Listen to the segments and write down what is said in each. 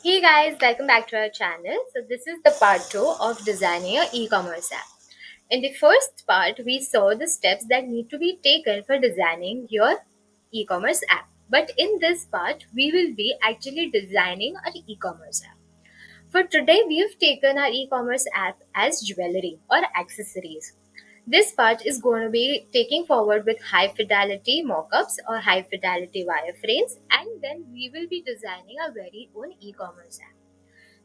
Hey guys, welcome back to our channel. So this is the part 2 of designing your e-commerce app. In the first part, we saw the steps that need to be taken for designing your e-commerce app. But in this part, we will be actually designing our e-commerce app. For today, we have taken our e-commerce app as jewelry or accessories. This part is going to be taking forward with high fidelity mockups or high fidelity wireframes, and then we will be designing our very own e-commerce app.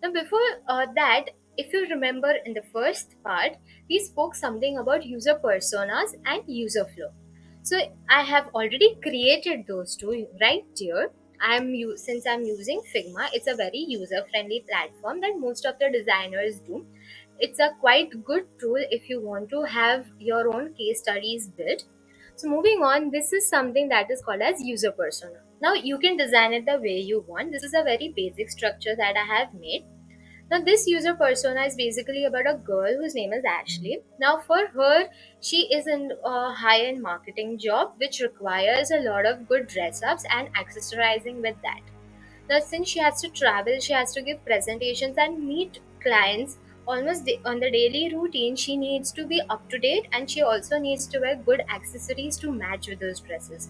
Now, before that, if you remember in the first part, we spoke something about user personas and user flow. So I have already created those two right here. Since I'm using Figma, it's a very user-friendly platform that most of the designers do. It's a quite good tool if you want to have your own case studies built. So moving on, this is something that is called as user persona. Now you can design it the way you want. This is a very basic structure that I have made. Now, this user persona is basically about a girl whose name is Ashley. Now, for her, she is in a high end marketing job which requires a lot of good dress ups and accessorizing with that. Now, since she has to travel, she has to give presentations and meet clients almost on the daily routine, she needs to be up to date and she also needs to wear good accessories to match with those dresses.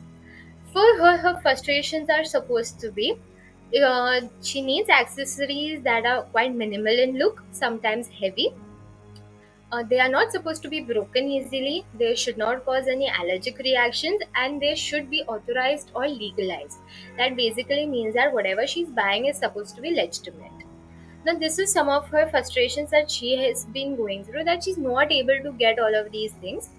For her, her frustrations are supposed to be she needs accessories that are quite minimal in look, sometimes heavy. They are not supposed to be broken easily, they should not cause any allergic reactions, and they should be authorized or legalized. That basically means that whatever she's buying is supposed to be legitimate. Now, this is some of her frustrations that she has been going through, that she's not able to get all of these things.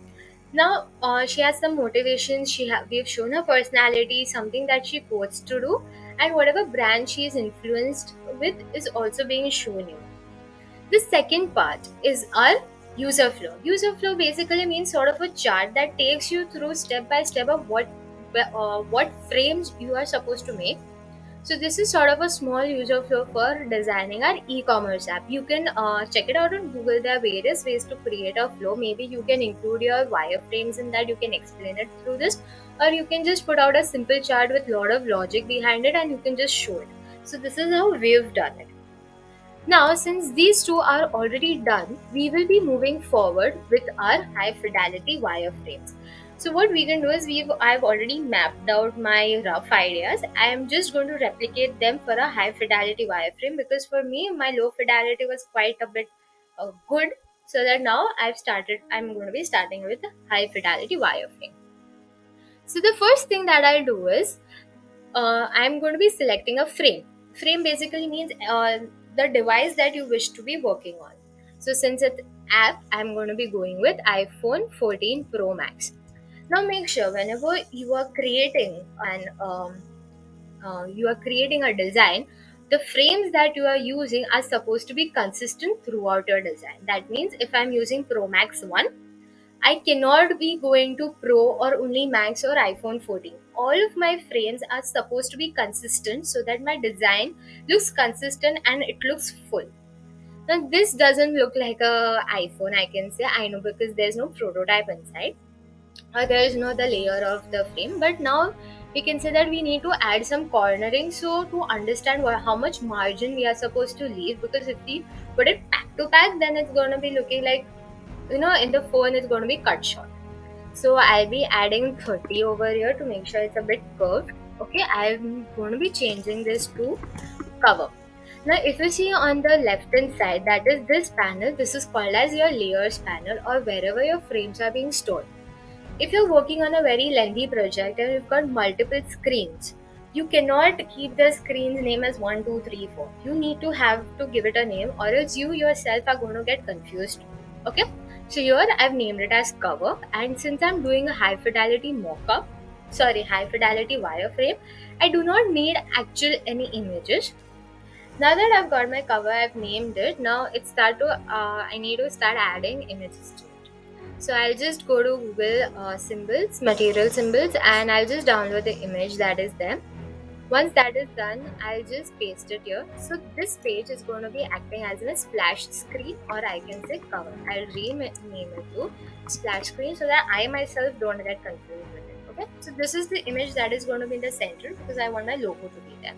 Now she has some motivations. We've shown her personality, something that she wants to do, and whatever brand she is influenced with is also being shown you. The second part is our user flow. User flow basically means sort of a chart that takes you through step by step of what frames you are supposed to make. So this is sort of a small user flow for designing our e-commerce app. You can check it out on Google. There are various ways to create a flow. Maybe you can include your wireframes in that. You can explain it through this, or you can just put out a simple chart with a lot of logic behind it, and you can just show it. So this is how we've done it. Now, since these two are already done, we will be moving forward with our high fidelity wireframes. So what we can do is I've already mapped out my rough ideas. I am just going to replicate them for a high fidelity wireframe because for me my low fidelity was quite a bit good. So that now I'm going to be starting with a high fidelity wireframe. So the first thing that I'll do is I'm going to be selecting a frame. Frame basically means the device that you wish to be working on. So since it's app, I'm going to be going with iPhone 14 Pro Max. Now make sure whenever you are creating a design, the frames that you are using are supposed to be consistent throughout your design. That means if I'm using Pro Max 1, I cannot be going to Pro or only Max or iPhone 14. All of my frames are supposed to be consistent so that my design looks consistent and it looks full. Now this doesn't look like a iPhone, I can say. I know because there's no prototype inside or there is no the layer of the frame. But now we can say that we need to add some cornering so to understand how much margin we are supposed to leave, because if we put it pack to pack, then it's going to be looking like, in the phone it's going to be cut short. So I'll be adding 30 over here to make sure it's a bit curved. Okay, I'm going to be changing this to cover. Now if you see on the left hand side, that is this panel, this is called as your layers panel or wherever your frames are being stored. If you're working on a very lengthy project and you've got multiple screens, you cannot keep the screen's name as 1, 2, 3, 4. You need to have to give it a name or else you yourself are going to get confused. Okay, so here I've named it as cover, and since I'm doing a high fidelity high fidelity wireframe, I do not need actual any images. Now that I've got my cover, I've named it. Now I need to start adding images to it. So I'll just go to Google symbols, material symbols, and I'll just download the image that is there. Once that is done, I'll just paste it here. So this page is going to be acting as a splash screen, or I can say cover. I'll rename it to splash screen so that I myself don't get confused with it. Okay. So this is the image that is going to be in the center because I want my logo to be there.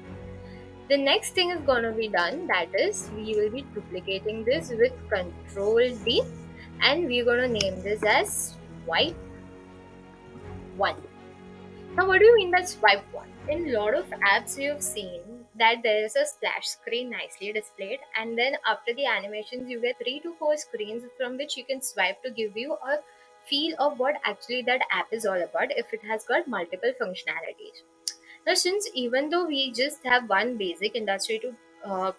The next thing is going to be done, that is we will be duplicating this with Control D, and we're going to name this as swipe 1. Now, what do you mean by swipe 1? In a lot of apps, you've seen that there is a splash screen nicely displayed, and then after the animations, you get 3 to 4 screens from which you can swipe to give you a feel of what actually that app is all about if it has got multiple functionalities. Now, since even though we just have one basic industry to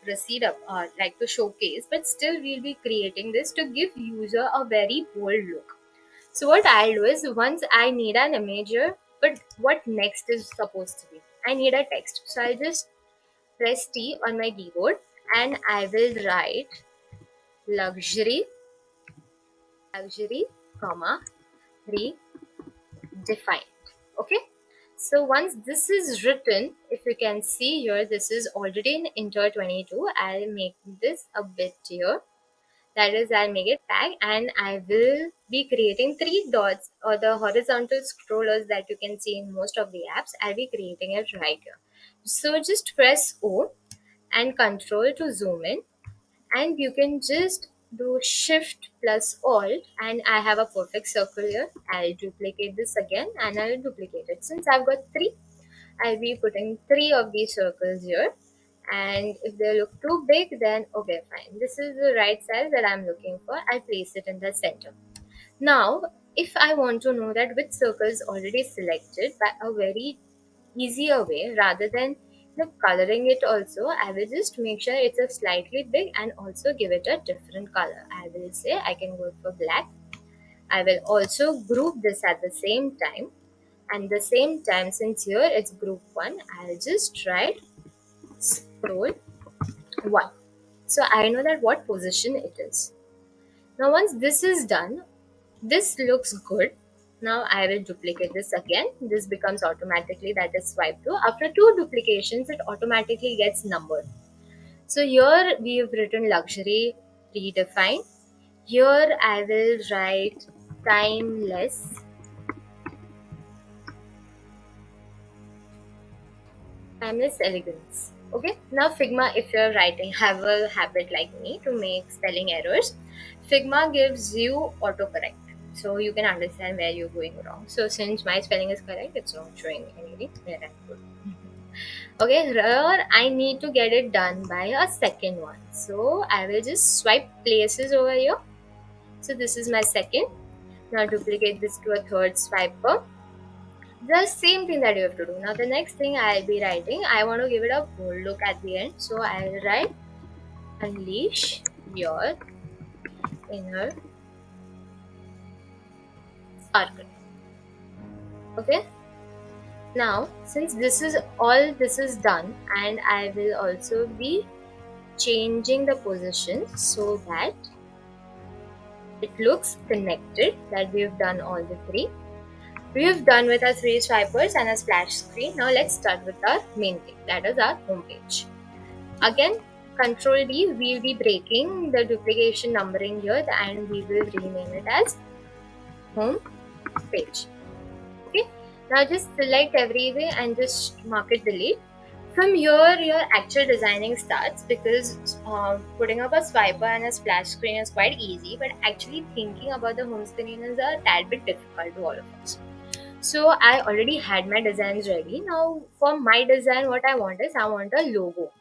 proceed up, like to showcase, but still we'll be creating this to give user a very bold look. So what I'll do is once I need an imager, but what next is supposed to be? I need a text. So I'll just press T on my keyboard and I will write luxury, luxury, comma, redefined. Okay. So once this is written, if you can see here, this is already in Inter 22. I'll make this a bit here. That is, I'll make it tag and I will be creating 3 dots or the horizontal scrollers that you can see in most of the apps. I'll be creating it right here. So just press O and Control to zoom in, and you can just do Shift plus Alt, and I have a perfect circle here. I'll duplicate this again and I'll duplicate it. Since I've got 3, I'll be putting 3 of these circles here, and if they look too big, then okay, fine, this is the right size that I'm looking for. I'll place it in the center. Now if I want to know that which circle is already selected by a very easier way, rather than coloring it also, I will just make sure it's a slightly big and also give it a different color. I will say I can go for black. I will also group this at the same time, and the same time, since here it's group 1, I'll just write scroll 1. So I know that what position it is. Now once this is done, this looks good. Now I will duplicate this again. This becomes automatically, that is swipe 2. After 2 duplications, it automatically gets numbered. So here we have written luxury redefined. Here I will write timeless, timeless elegance. Okay, now Figma, if you're writing, have a habit like me to make spelling errors, Figma gives you autocorrect. So you can understand where you're going wrong. So since my spelling is correct, it's not showing anything where I'm good. Okay, here I need to get it done by a second one. So I will just swipe places over here. So this is my second. Now duplicate this to a third swiper. The same thing that you have to do. Now the next thing I'll be writing, I want to give it a bold look at the end. So I'll write unleash your inner sparkle. Okay. Now since this is all this is done, and I will also be changing the position so that it looks connected, that we've done all the 3. We've done with our 3 swipers and a splash screen. Now let's start with our main thing, that is our home page. Again, Control D, we'll be breaking the duplication numbering here and we will rename it as home page. Okay, now just select everything and just mark it delete. From here, your actual designing starts, because putting up a swiper and a splash screen is quite easy, but actually thinking about the home screen is a tad bit difficult to all of us. So I already had my designs ready. Now for my design, what I want is I want a logo.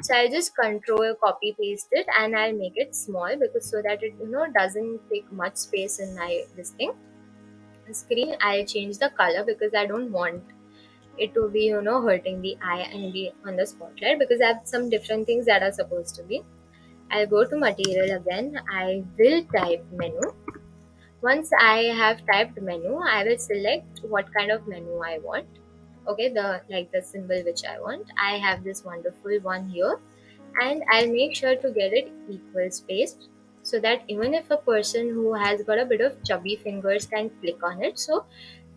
So I'll just control copy paste it and I'll make it small, because so that it doesn't take much space in my this thing. The screen, I'll change the color because I don't want it to be hurting the eye and be on the spotlight, because I have some different things that are supposed to be. I'll go to material again. I will type menu. Once I have typed menu, I will select what kind of menu I want. Okay, the symbol which I want. I have this wonderful one here, and I'll make sure to get it equal spaced, so that even if a person who has got a bit of chubby fingers can click on it. So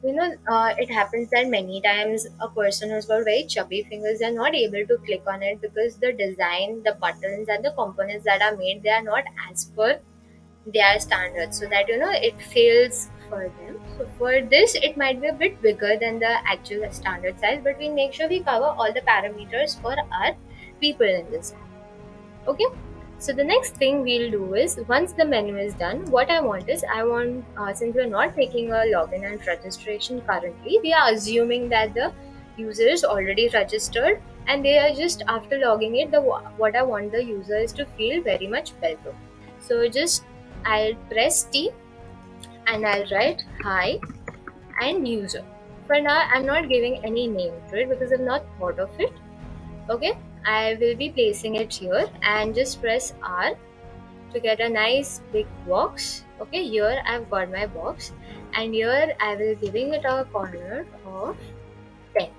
it happens that many times a person who's got very chubby fingers, they're not able to click on it because the design, the buttons and the components that are made, they are not as per their standards, so that it fails for them. So for this, it might be a bit bigger than the actual standard size, but we make sure we cover all the parameters for our people in this app. Okay, so the next thing we'll do is, once the menu is done, what I want is, since we're not taking a login and registration currently, we are assuming that the user is already registered and they are just after logging it. What I want the user is to feel very much welcome. So just I'll press T and I'll write hi and user. For now, I'm not giving any name to it because I've not thought of it. Okay, I will be placing it here and just press R to get a nice big box. Okay, here I've got my box and here I will giving it a corner of 10.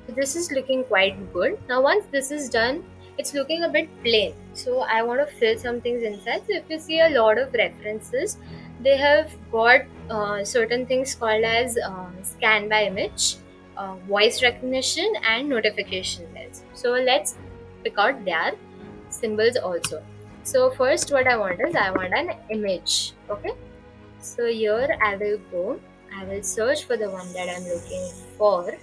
So this is looking quite good. Now once this is done, it's looking a bit plain. So I want to fill some things inside. So if you see a lot of references, they have got certain things called as scan by image, voice recognition and notification bells. So let's pick out their symbols also. So first what I want is, I want an image. Okay. So here I will go, I will search for the one that I'm looking for.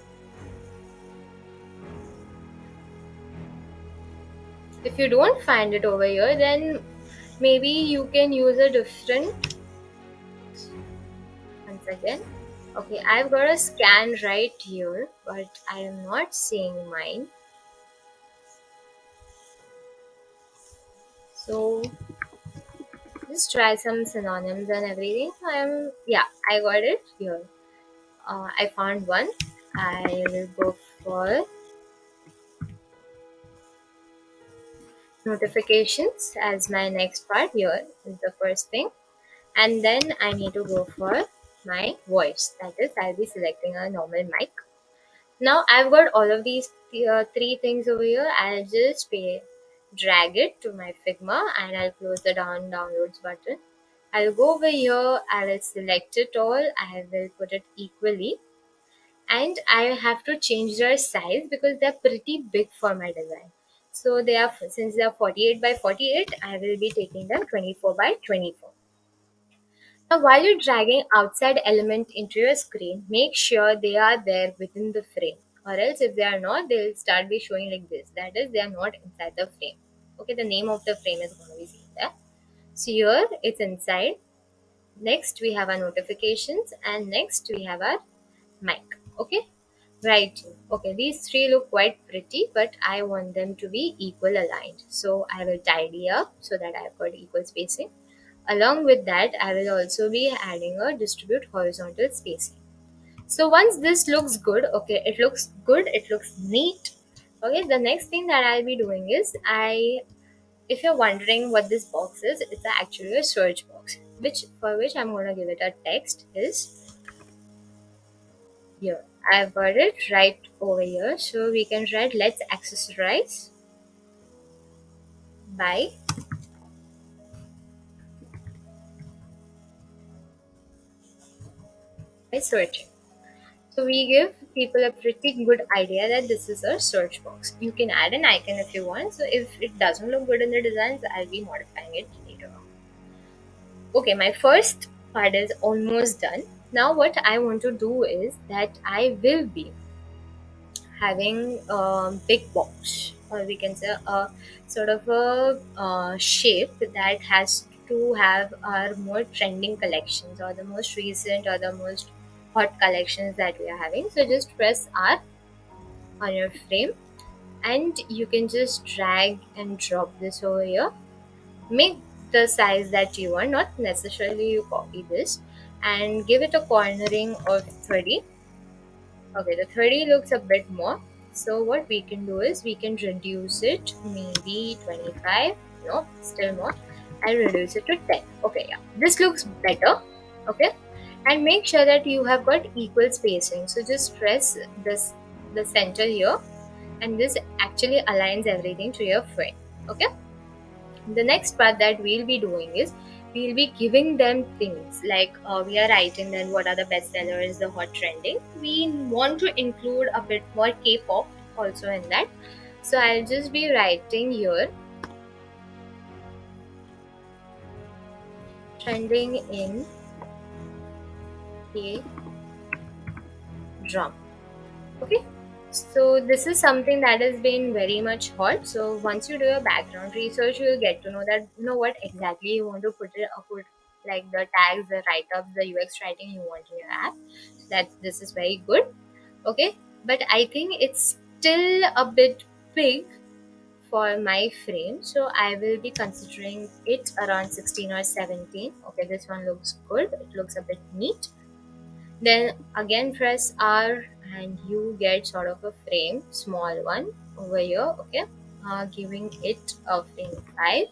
If you don't find it over here, then maybe you can use a different. Once again, okay, I've got a scan right here, but I am not seeing mine. So just try some synonyms and everything. I got it here. I found one. I will go for notifications as my next part. Here is the first thing, and then I need to go for my voice. That is, I'll be selecting a normal mic. Now I've got all of these three things over here. I'll just drag it to my Figma and I'll close the downloads button. I'll go over here, I will select it all, I will put it equally, and I have to change their size because they're pretty big for my design. So since they are 48 by 48, I will be taking them 24 by 24. Now, while you're dragging outside element into your screen, make sure they are there within the frame. Or else if they are not, they'll start be showing like this. That is, they are not inside the frame. Okay, the name of the frame is going to be seen there. So here it's inside. Next we have our notifications and next we have our mic. Okay, right. Okay, these three look quite pretty, but I want them to be equal aligned. So I will tidy up so that I've got equal spacing. Along with that, I will also be adding a distribute horizontal spacing. So once this looks good, okay, it looks neat. Okay, the next thing that I'll be doing is, if you're wondering what this box is, it's actually a search box, for which I'm gonna give it a text is here. I've got it right over here, so we can write, let's accessorize by searching. So we give people a pretty good idea that this is a search box. You can add an icon if you want. So if it doesn't look good in the designs, I'll be modifying it later on. Okay, my first part is almost done. Now what I want to do is that I will be having a big box, or we can say a sort of a shape that has to have our more trending collections, or the most recent or the most hot collections that we are having. So just press R on your frame and you can just drag and drop this over here. Make the size that you want, not necessarily you copy this, and give it a cornering of 30. Okay, the 30 looks a bit more. So what we can do is we can reduce it maybe 25. No, still more. I'll reduce it to 10. Okay, yeah. This looks better. Okay. And make sure that you have got equal spacing. So just press the center here, and this actually aligns everything to your frame. Okay. The next part that we'll be doing is, we'll be giving them things like, we are writing then what are the bestsellers, the hot trending. We want to include a bit more K-pop also in that. So I'll just be writing here, trending in K drama. Okay. So this is something that has been very much hot. So once you do your background research, you'll get to know that what exactly you want to put like the tags, the write-ups, the UX writing you want in your app. So that this is very good. Okay, but I think it's still a bit big for my frame, so I will be considering it around 16 or 17. Okay, this one looks good. It looks a bit neat. Then again press R and you get sort of a frame, small one over here. Okay, giving it a frame 5.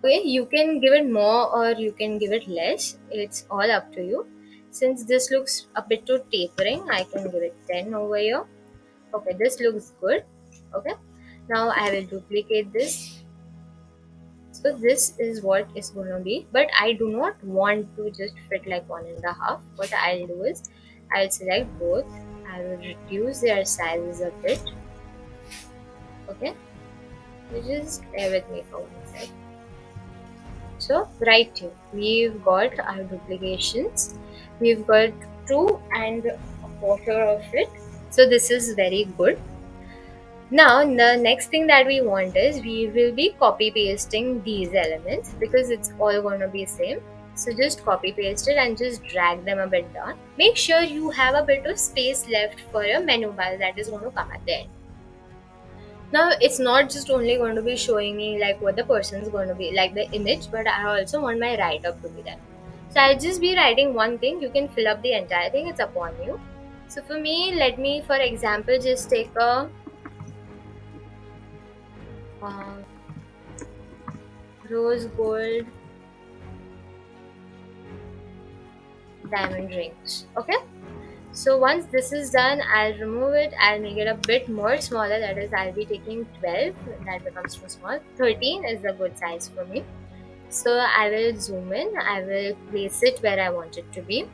Okay, you can give it more or you can give it less. It's all up to you. Since this looks a bit too tapering, I can give it 10 over here. Okay, this looks good. Okay, now I will duplicate this. So this is what is going to be, but I do not want to just fit like 1.5. What I'll do is I'll select both. I will reduce their sizes a bit. Okay, you just bear with me for 1 sec. So right here we've got our duplications. We've got 2.25 of it. So this is very good. Now, the next thing that we want is we will be copy pasting these elements because it's all going to be same. So just copy paste it and just drag them a bit down. Make sure you have a bit of space left for your menu bar that is going to come at the end. Now, it's not just only going to be showing me like what the person is going to be like the image, but I also want my write up to be there. So I'll just be writing one thing. You can fill up the entire thing. It's upon you. So for me, let me, for example, just take a uh, rose gold diamond rings. Okay, so once this is done, I'll remove it. I'll make it a bit more smaller, that is I'll be taking 12. That becomes too small. 13 is the good size for me. So I will zoom in. I will place it where I want it to be,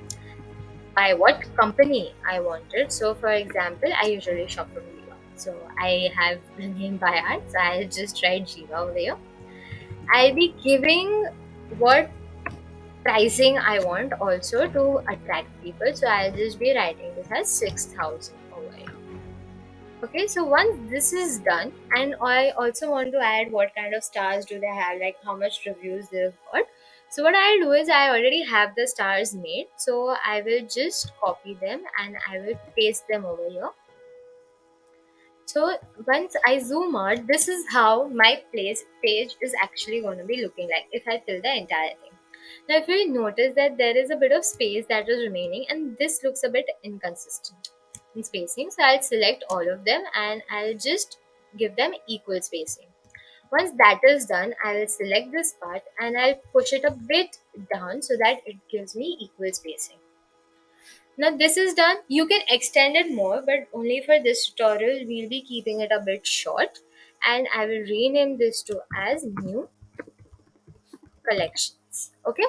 by what company I want it. So for example, I usually shop from Jiva, so I have the name by heart, so I'll just write Jiva over here. I'll be giving what pricing I want also to attract people. So I'll just be writing this as 6,000 over here. Okay, so once this is done, and I also want to add what kind of stars do they have, like how much reviews they've got. So what I'll do is I already have the stars made, so I will just copy them and I will paste them over here. So once I zoom out, this is how my page is actually going to be looking like if I fill the entire thing. Now, if you notice that there is a bit of space that is remaining and this looks a bit inconsistent in spacing, so I'll select all of them and I'll just give them equal spacing. Once that is done, I will select this part and I'll push it a bit down so that it gives me equal spacing. Now this is done. You can extend it more, but only for this tutorial we'll be keeping it a bit short, and I will rename this to as new collections. Okay,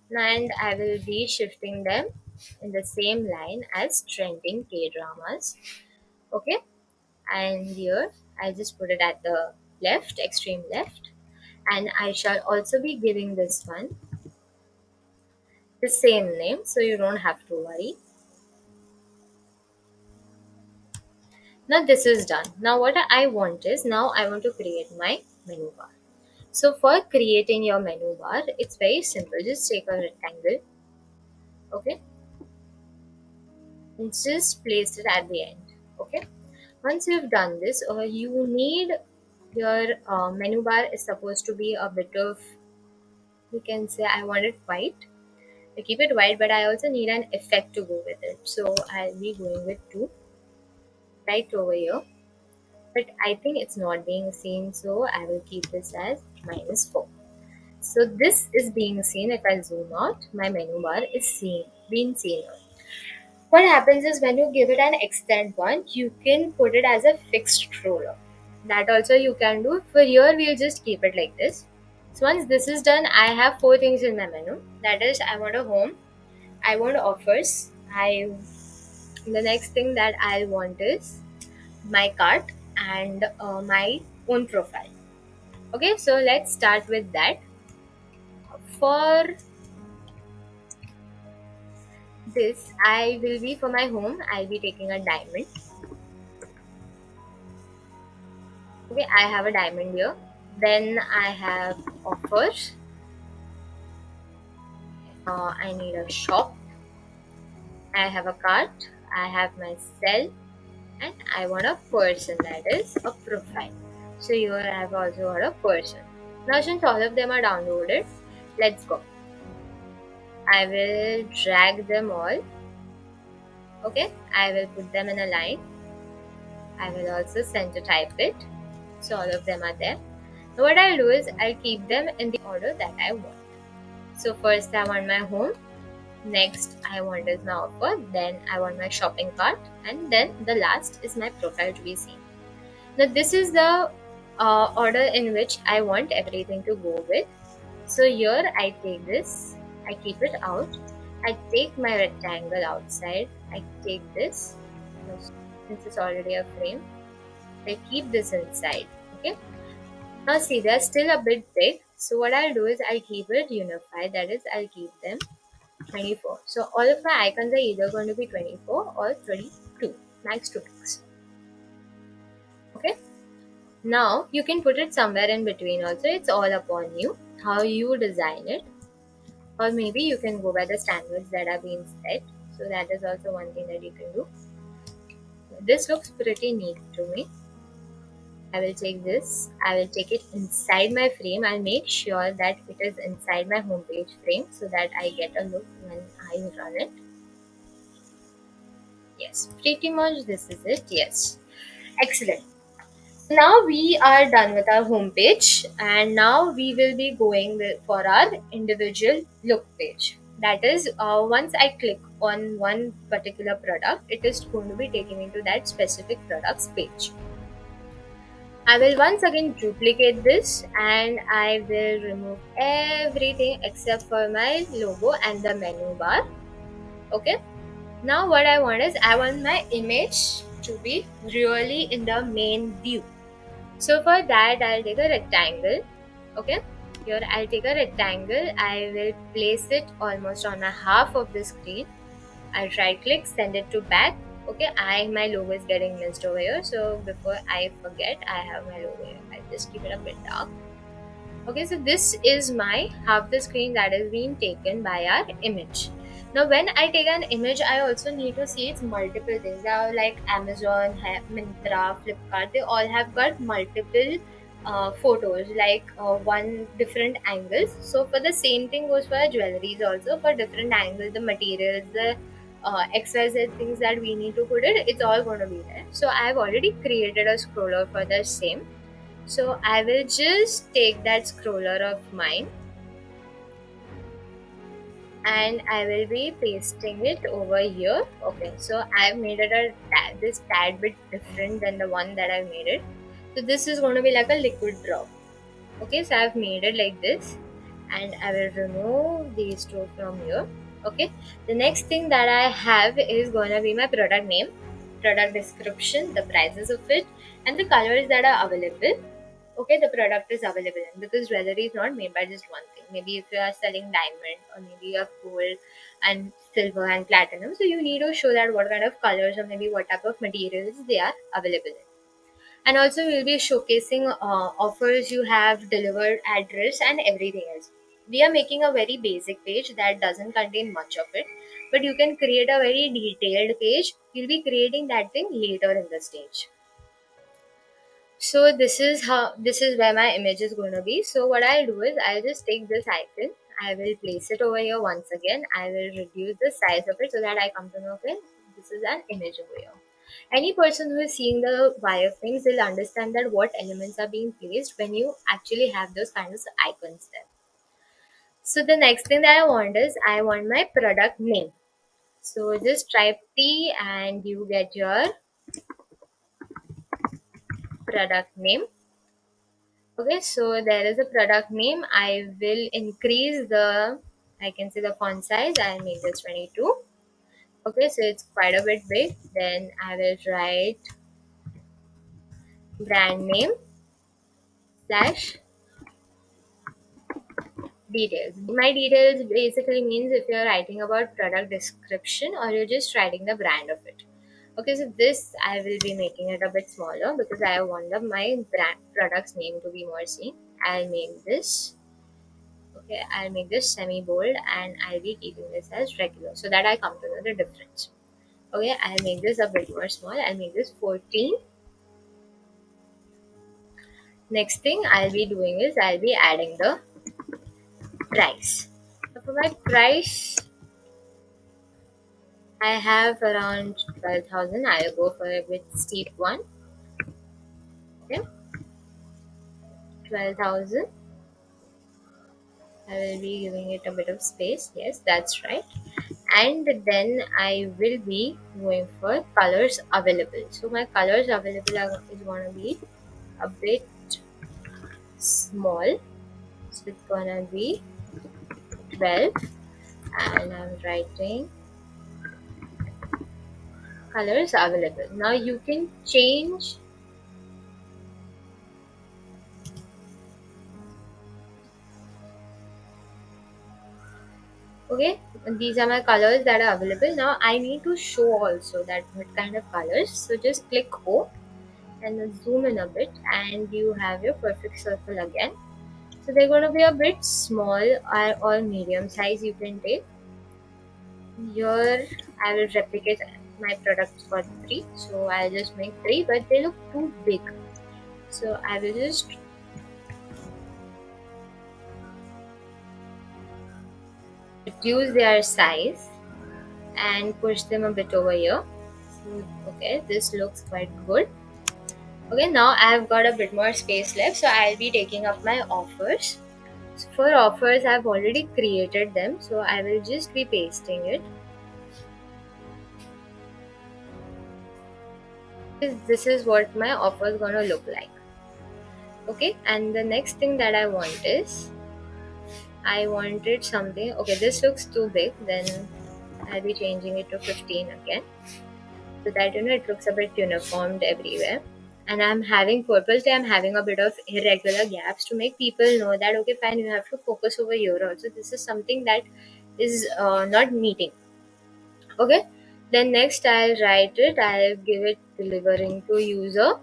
and I will be shifting them in the same line as trending K dramas. Okay, and here I just put it at the left, extreme left, and I shall also be giving this one the same name, so you don't have to worry. Now this is done. Now what I want is, now I want to create my menu bar. So for creating your menu bar, it's very simple. Just take a rectangle, okay, and just place it at the end. Okay, once you've done this, you need your menu bar is supposed to be a bit of, you can say I want it white. I keep it white, but I also need an effect to go with it. So I'll be going with 2 right over here. But I think it's not being seen, so I will keep this as -4. So this is being seen. If I zoom out, my menu bar is being seen. What happens is when you give it an extend one, you can put it as a fixed roller. That also you can do. For here, we'll just keep it like this. So once this is done, I have 4 things in my menu. That is, I want a home, I want offers, the next thing that I want is my cart and my own profile. Okay, so let's start with that. For this, I will be, for my home, I'll be taking a diamond. Okay, I have a diamond here. Then I have offers. I need a shop. I have a cart. I have my cell, and I want a person, that is a profile. So here I have also got a person. Now since all of them are downloaded, let's go. I will drag them all. Okay, I will put them in a line. I will also center type it. So all of them are there. Now what I'll do is I'll keep them in the order that I want. So first I want my home, next I want is my offer, then I want my shopping cart, and then the last is my profile to be seen. Now this is the order in which I want everything to go with. So here I take this, I keep it out, I take my rectangle outside, I take this, since it's already a frame, I keep this inside. Okay. Now see, they're still a bit big. So what I'll do is I'll keep it unified. That is, I'll keep them 24. So all of my icons are either going to be 24 or 32. Max to max. Okay. Now you can put it somewhere in between also. It's all upon you how you design it. Or maybe you can go by the standards that are being set. So that is also one thing that you can do. This looks pretty neat to me. I will take this, I will take it inside my frame. I'll make sure that it is inside my homepage frame so that I get a look when I run it. Yes, pretty much this is it. Yes, excellent. Now we are done with our homepage, and now we will be going for our individual look page. That is, once I click on one particular product, it is going to be taken into that specific products page. I will once again duplicate this and I will remove everything except for my logo and the menu bar. Okay. Now what I want is I want my image to be really in the main view. So for that I'll take a rectangle. Okay. Here I'll take a rectangle. I will place it almost on a half of the screen. I'll right click, send it to back. Okay, my logo is getting missed over here. So before I forget, I have my logo here. I just keep it a bit dark. Okay, so this is my half the screen that is being taken by our image. Now, when I take an image, I also need to see its multiple things. Now, like Amazon, Myntra, Flipkart, they all have got multiple photos, like one different angles. So, for the same thing goes for jewelries also. For different angles, the materials, the XYZ things that we need to put it, it's all going to be there. So, I've already created a scroller for the same. So I will just take that scroller of mine and I will be pasting it over here. Okay, so I've made it this tad bit different than the one that I made it. So this is going to be like a liquid drop. Okay, so I've made it like this and I will remove these two from here. Okay, the next thing that I have is going to be my product name, product description, the prices of it, and the colors that are available. Okay, the product is available in, because jewelry is not made by just one thing. Maybe if you are selling diamond, or maybe you have gold and silver and platinum, so you need to show that what kind of colors or maybe what type of materials they are available in. And also we'll be showcasing offers you have, delivered address, and everything else. We are making a very basic page that doesn't contain much of it, but you can create a very detailed page. We'll be creating that thing later in the stage. So this is where my image is going to be. So what I'll do is I'll just take this icon, I will place it over here once again. I will reduce the size of it so that I come to know, okay, this is an image over here. Any person who is seeing the wireframes will understand that what elements are being placed when you actually have those kinds of icons there. So the next thing that I want is I want my product name. So just type T and you get your product name. Okay, so there is a product name. I will increase the, I can see the font size. I'll make this 22. Okay, so it's quite a bit big. Then I will write brand name slash details. My details basically means if you're writing about product description or you're just writing the brand of it. Okay, so this I will be making it a bit smaller because I want my brand product's name to be more seen. I'll make this. Okay, I'll make this semi bold and I'll be keeping this as regular so that I come to know the difference. Okay, I'll make this a bit more small. I'll make this 14. Next thing I'll be doing is I'll be adding the price. So for my price, I have around 12,000. I'll go for a bit steep one. Okay, 12,000. I will be giving it a bit of space. Yes, that's right. And then I will be going for colors available. So my colors available is going to be a bit small. So it's going to be 12. And I'm writing colors available. Now you can change. Okay, and these are my colors that are available. Now I need to show also that what kind of colors. So just click O and then zoom in a bit and you have your perfect circle again. So they're going to be a bit small or medium size you can take. Here I will replicate my products for 3. So I'll just make 3 but they look too big. So I will just reduce their size and push them a bit over here. So, okay, this looks quite good. Okay, now I've got a bit more space left, so I'll be taking up my offers. So for offers, I've already created them, so I will just be pasting it. This is what my offer is gonna look like. Okay, and the next thing that I want is I wanted something. Okay, this looks too big, then I'll be changing it to 15 again, so that it looks a bit uniformed everywhere. And I'm having purposely I'm having a bit of irregular gaps to make people know that okay fine, you have to focus over here also. This is something that is not meeting. Okay, then next I'll write it, I'll give it delivering to user.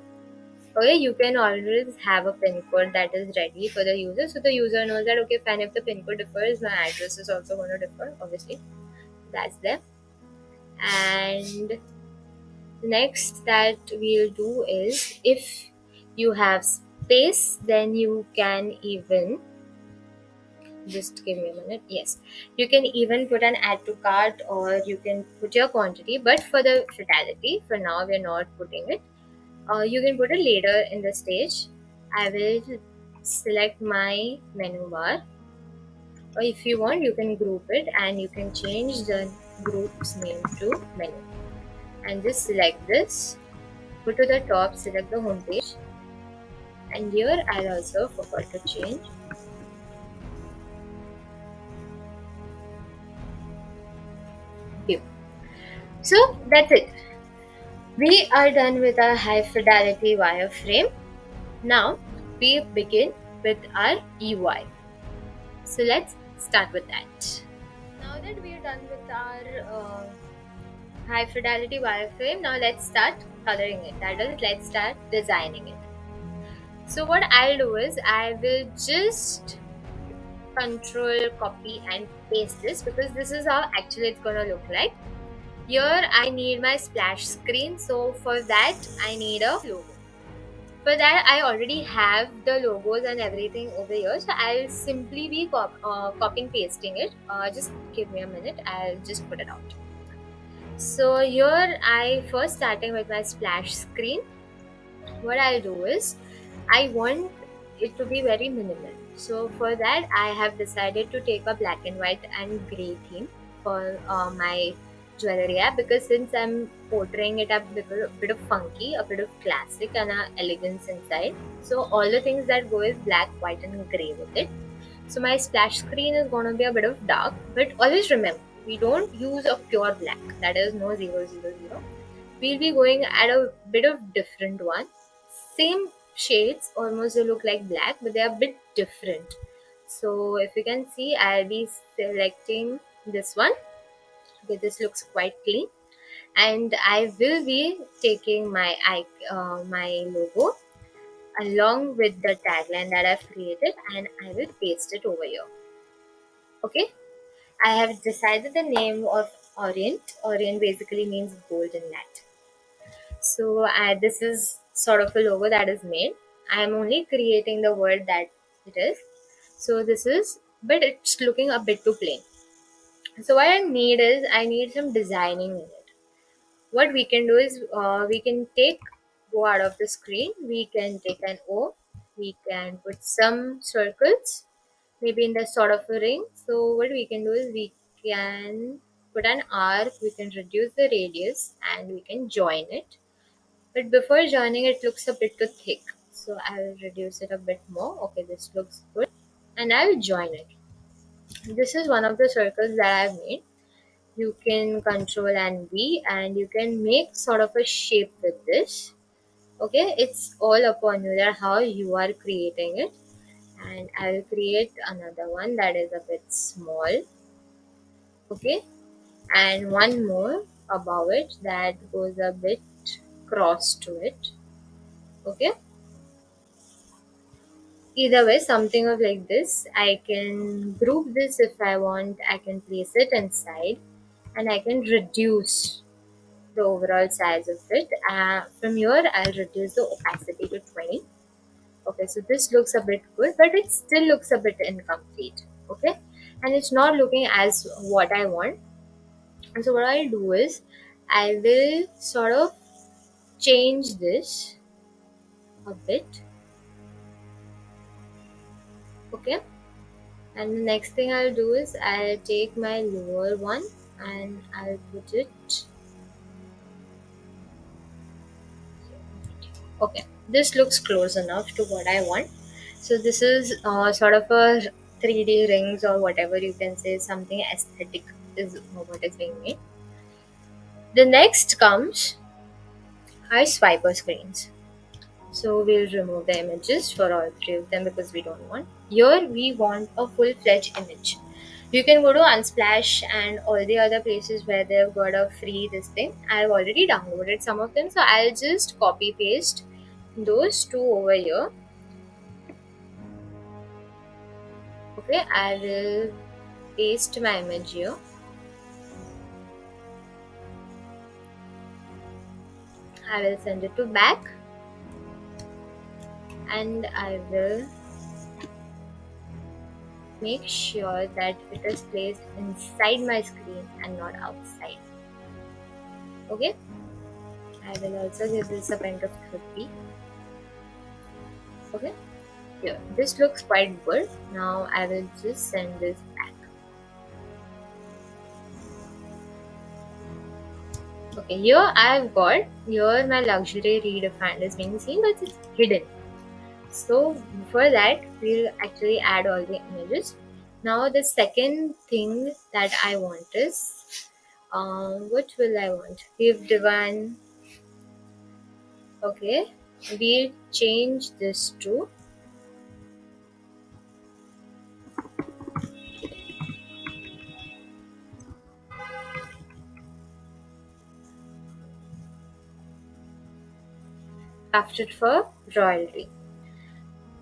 Okay, you can always have a pin code that is ready for the user, so the user knows that okay fine, if the pin code differs, my address is also going to differ, obviously. That's there. And next that we'll do is if you have space, then you can even just give me a minute. Yes, you can even put an add to cart or you can put your quantity, but for the fidelity, for now we're not putting it. You can put it later in the stage. I will select my menu bar, or if you want, you can group it and you can change the group's name to menu and just select this. Go to the top, select the home page, and here I'll also forgot to change view. So that's it. We are done with our high fidelity wireframe. Now we begin with our UI. So let's start with that. Now that we are done with our high fidelity wireframe, now let's start coloring it. That is, let's start designing it. So what I'll do is I will just control copy and paste this because this is how actually it's gonna look like. Here I need my splash screen, so for that I need a logo. For that I already have the logos and everything over here, so I'll simply be copying pasting it. Just give me a minute, I'll just put it out. So here I first starting with my splash screen. What I'll do is I want it to be very minimal. So for that I have decided to take a black and white and grey theme for my jewelry app, because since I'm portraying it a bit of funky, a bit of classic and elegance inside. So all the things that go is black, white and grey with it. So my splash screen is going to be a bit of dark, but always remember, we don't use a pure black, that is no 000. We'll be going at a bit of different one. Same shades, almost they look like black, but they are a bit different. So if you can see, I'll be selecting this one. Okay, this looks quite clean. and I will be taking my logo along with the tagline that I've created, and I will paste it over here. Okay, I have decided the name of Orient. Orient basically means golden light. So this is sort of a logo that is made. I am only creating the word that it is. So this is, but it's looking a bit too plain. So what I need is I need some designing in it. What we can do is we can go out of the screen. We can take an O. We can put some circles, maybe in the sort of a ring. So what we can do is we can put an arc. We can reduce the radius and we can join it. But before joining, it looks a bit too thick. So I'll reduce it a bit more. Okay, this looks good. And I'll join it. This is one of the circles that I've made. You can control and V and you can make sort of a shape with this. Okay, it's all upon you that how you are creating it. And I'll create another one that is a bit small. Okay, and one more above it that goes a bit cross to it. Okay, either way, something of like this, I can group this if I want. I can place it inside and I can reduce the overall size of it. From here, I'll reduce the opacity to 20. Okay, so this looks a bit good, but it still looks a bit incomplete. Okay, and it's not looking as what I want. And so what I'll do is I will sort of change this a bit. Okay, and the next thing I'll do is I'll take my lower one and I'll put it. Okay, this looks close enough to what I want. So this is sort of a 3D rings or whatever you can say, something aesthetic is what is being made. The next comes are swiper screens. So we'll remove the images for all three of them because we don't want. Here we want a full-fledged image. You can go to Unsplash and all the other places where they've got a free this thing. I've already downloaded some of them, so I'll just copy paste those two over here. Okay, I will paste my image here. I will send it to back and I will make sure that it is placed inside my screen and not outside. Okay, I will also give this a print of 30. Okay, here this looks quite good. Now I will just send this back. Okay, here I've got here my luxury redefined is being seen, but it's hidden. So before that, we'll actually add all the images. Now the second thing that I want is, what will I want? We've done, okay, we'll change this to crafted for royalty.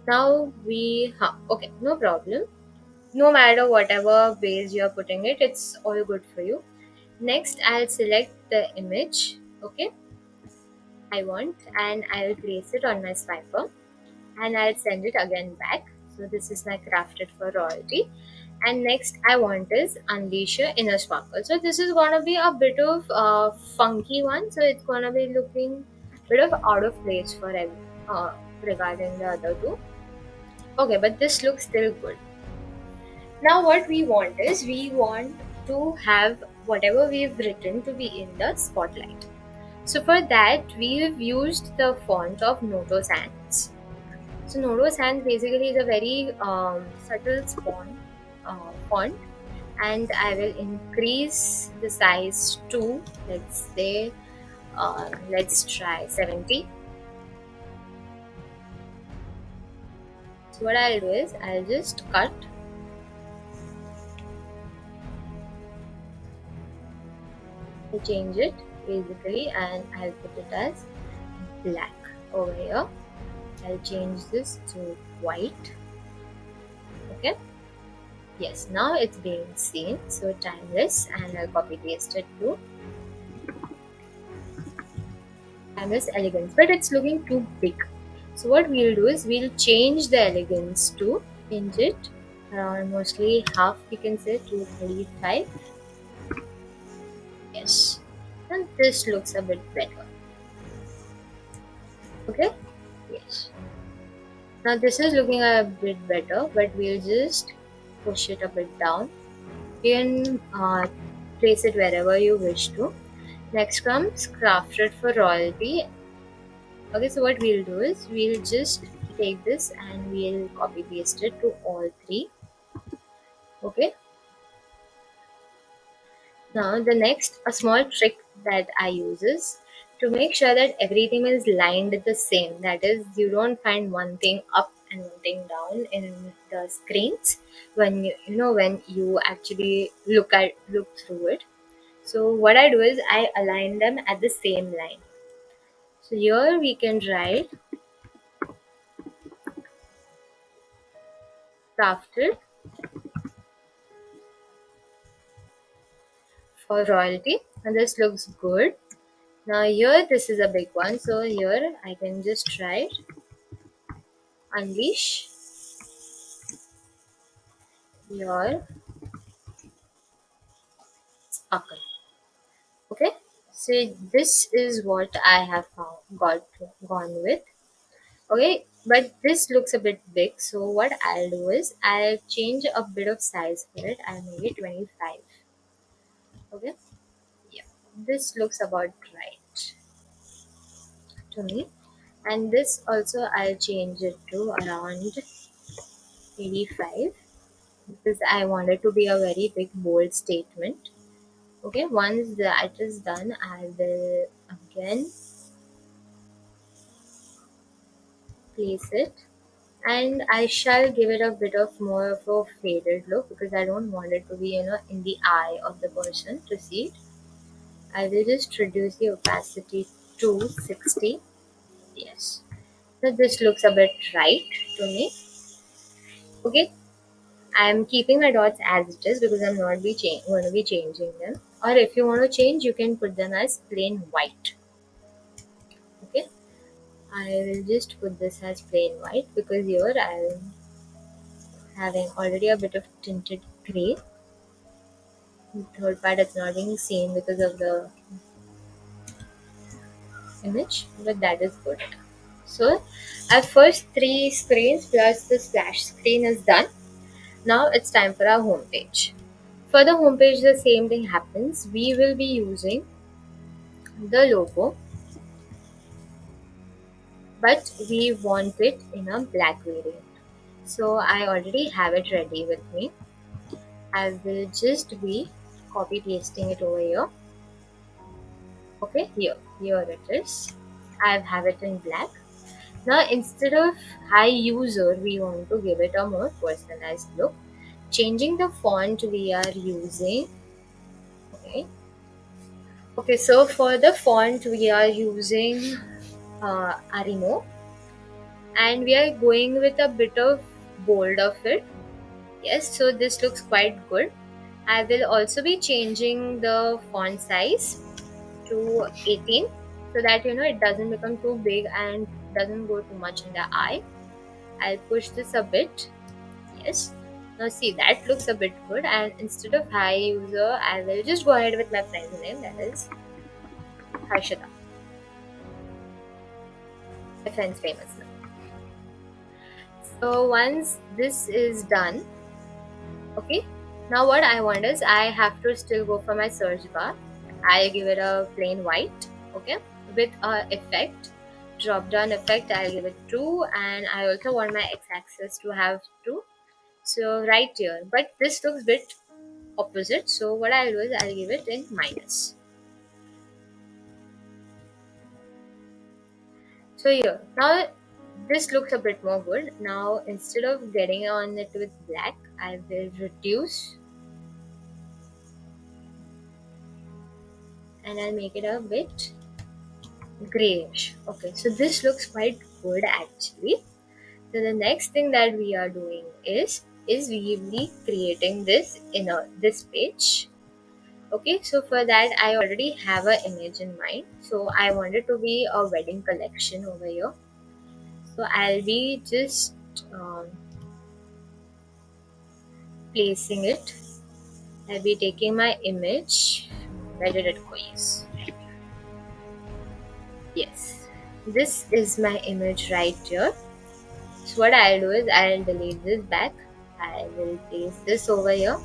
Now okay, no problem. No matter whatever base you're putting it, it's all good for you. Next, I'll select the image, okay, I want, and I'll place it on my swiper and I'll send it again back. So this is my crafted for royalty. And next I want is unleash your inner sparkle. So this is gonna be a bit of funky one. So it's gonna be looking a bit of out of place for regarding the other two. Okay, but this looks still good. Now what we want is we want to have whatever we've written to be in the spotlight. So for that we have used the font of Noto Sans. So Nodo Sans basically is a very subtle font, and I will increase the size to, let's say, let's try 70. So what I'll do is I'll just cut to change it. basically, and I'll put it as black over here. I'll change this to white. Okay. Yes, now it's being seen. So timeless, and I'll copy paste it to timeless elegance. But it's looking too big. So what we'll do is we'll change the elegance to change it around mostly half, we can say, to 35. Yes. And this looks a bit better. Okay? Yes. Now this is looking a bit better, but we'll just push it a bit down. You can place it wherever you wish to. Next comes crafted for royalty. Okay, so what we'll do is we'll just take this and we'll copy paste it to all three. Okay. Now the next, a small trick that I use is to make sure that everything is lined the same. That is, you don't find one thing up and one thing down in the screens when when you actually look through it. So what I do is I align them at the same line. So here we can write crafted for royalty, and this looks good. Now here this is a big one, so here I can just write unleash your sparkle. Okay, so this is what I have gone with. Okay, but this looks a bit big, so what I'll do is I'll change a bit of size for it. I'll make it 25. Okay, yeah, this looks about right to me. And this also I'll change it to around 85 because I want it to be a very big bold statement. Okay, once that is done, I will again place it, and I shall give it a bit of more of a faded look because I don't want it to be in the eye of the person to see it. I will just reduce the opacity to 60. Yes, so this looks a bit right to me. Okay, I'm keeping my dots as it is because I'm not going to be changing them. Or if you want to change, you can put them as plain white. Okay, I will just put this as plain white because here I'm having already a bit of tinted gray. The third part is not being seen because of the image, but that is good. So our first three screens plus the splash screen is done. Now it's time for our home page. For the home page, the same thing happens. We will be using the logo, but we want it in a black variant. So I already have it ready with me. I will just be copy pasting it over here. Okay, here it is. I have it in black. Now instead of hi user, we want to give it a more personalized look. Changing the font we are using. Okay. Okay, so for the font we are using Arimo, and we are going with a bit of bold of it. Yes, so this looks quite good. I will also be changing the font size to 18 so that it doesn't become too big and doesn't go too much in the eye. I'll push this a bit. Yes. Now see, that looks a bit good, and instead of hi user, I will just go ahead with my friend's name, that is Harshita. My friend's famous now. So once this is done, okay, now what I want is I have to still go for my search bar. I'll give it a plain white, okay, with a effect, drop down effect. I'll give it 2, and I also want my x-axis to have 2. So right here, but this looks bit opposite. So what I'll do is I'll give it in minus. So here, now this looks a bit more good. Now instead of getting on it with black, I will reduce and I'll make it a bit grayish. Okay, so this looks quite good actually. So the next thing that we are doing is we will be creating this inner this page. Okay, so for that I already have an image in mind. So I want it to be a wedding collection over here. So I'll be just placing it. I'll be taking my image. Where did it go? Yes. This is my image right here. So what I'll do is I'll delete this back. I will place this over here.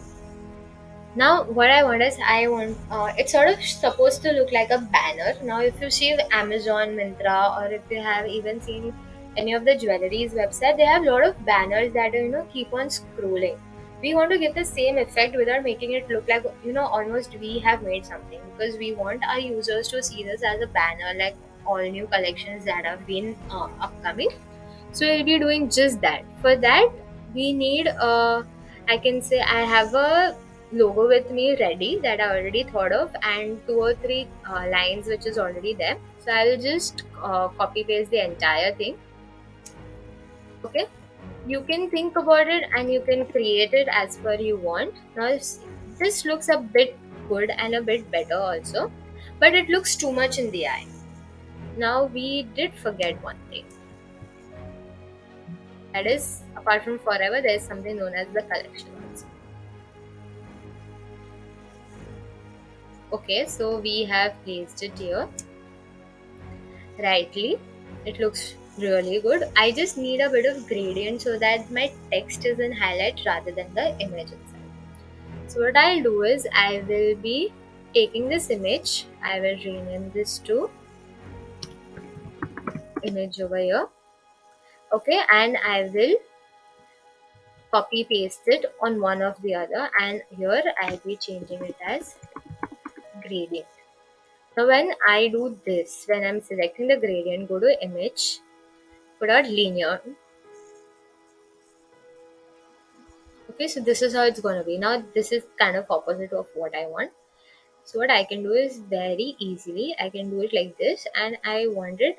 Now what I want is it's sort of supposed to look like a banner. Now if you see Amazon, Myntra, or if you have even seen any of the jewelry's website, they have a lot of banners that keep on scrolling. We want to give the same effect without making it look like almost we have made something, because we want our users to see this as a banner like all new collections that have been upcoming. So we'll be doing just that. For that, we need I can say I have a logo with me ready that I already thought of, and two or three lines which is already there. So I'll just copy paste the entire thing. Okay, you can think about it and you can create it as per you want. Now this looks a bit good and a bit better also, but it looks too much in the eye. Now we did forget one thing. That is, apart from forever, there is something known as the collection also. Okay, so we have placed it here rightly. It looks really good. I just need a bit of gradient so that my text is in highlight rather than the image itself. So what I'll do is I will be taking this image. I will rename this to image over here. Okay, and I will copy paste it on one of the other, and here I'll be changing it as gradient. Now when I do this, when I'm selecting the gradient, go to image, put out linear. Okay, so this is how it's going to be. Now this is kind of opposite of what I want. So what I can do is very easily, I can do it like this, and I want it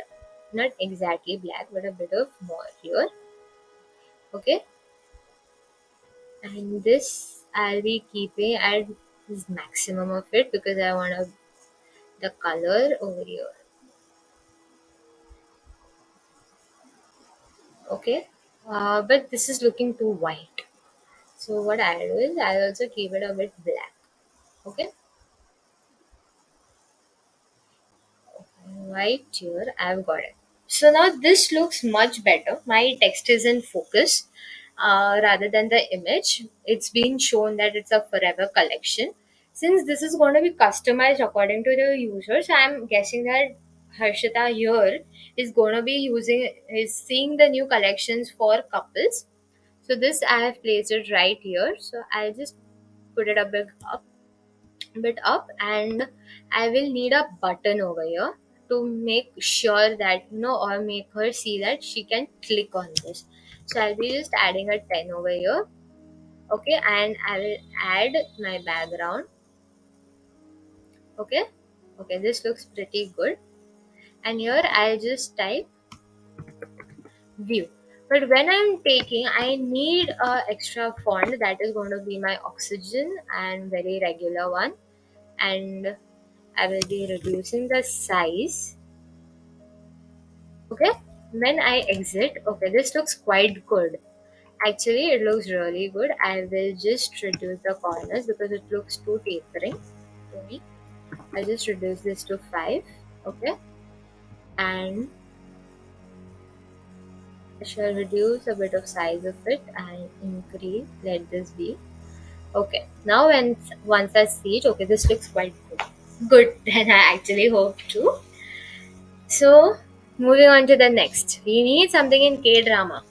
not exactly black, but a bit of more here. Okay, and this I'll be keeping at this maximum of it because I want the color over here. Okay, but this is looking too white. So what I'll do is I'll also keep it a bit black. Okay, right here I've got it. So now this looks much better. My text is in focus rather than the image. It's been shown that it's a forever collection. Since this is going to be customized according to the users, I'm guessing that Harshita here is going to be is seeing the new collections for couples. So this I have placed it right here. So I'll just put it a bit up, and I will need a button over here to make sure that or make her see that she can click on this. So I'll be just adding a 10 over here. Okay, and I will add my background. Okay, okay, this looks pretty good. And here I'll just type view. But when I'm taking, I need a extra font that is going to be my oxygen and very regular one. And I will be reducing the size. Okay, when I exit, okay, this looks quite good. Actually, it looks really good. I will just reduce the corners because it looks too tapering to me. I'll just reduce this to 5. Okay, and I shall reduce a bit of size of it and increase. Let this be. Okay, now once I see it, okay, this looks quite good. Good, then I actually hope to. So, moving on to the next. We need something in K drama.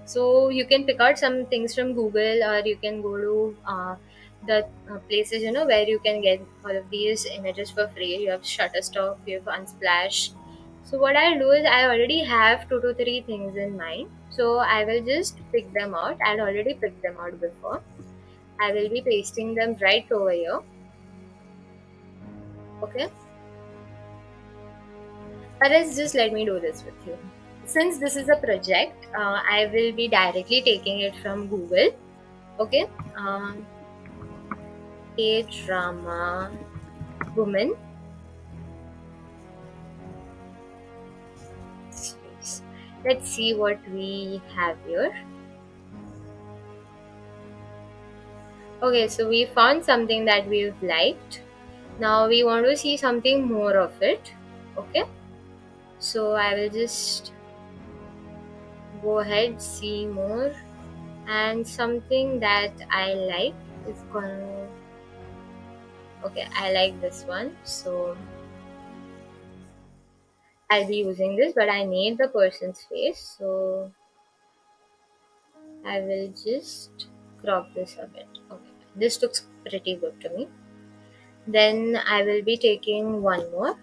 So you can pick out some things from Google, or you can go to the places where you can get all of these images for free. You have Shutterstock, you have Unsplash. So what I'll do is I already have 2 to 3 things in mind. So I will just pick them out. I'd already picked them out before. I will be pasting them right over here. Okay. Or else just let me do this with you. Since this is a project, I will be directly taking it from Google. Okay. Um, a drama woman. Space. Let's see what we have here. Okay, so we found something that we've liked. Now we want to see something more of it. Okay, so I will just go ahead, see more, and something that I like is gonna. Okay, I like this one, so I'll be using this, but I need the person's face, so I will just crop this a bit. Okay, this looks pretty good to me. Then I will be taking one more.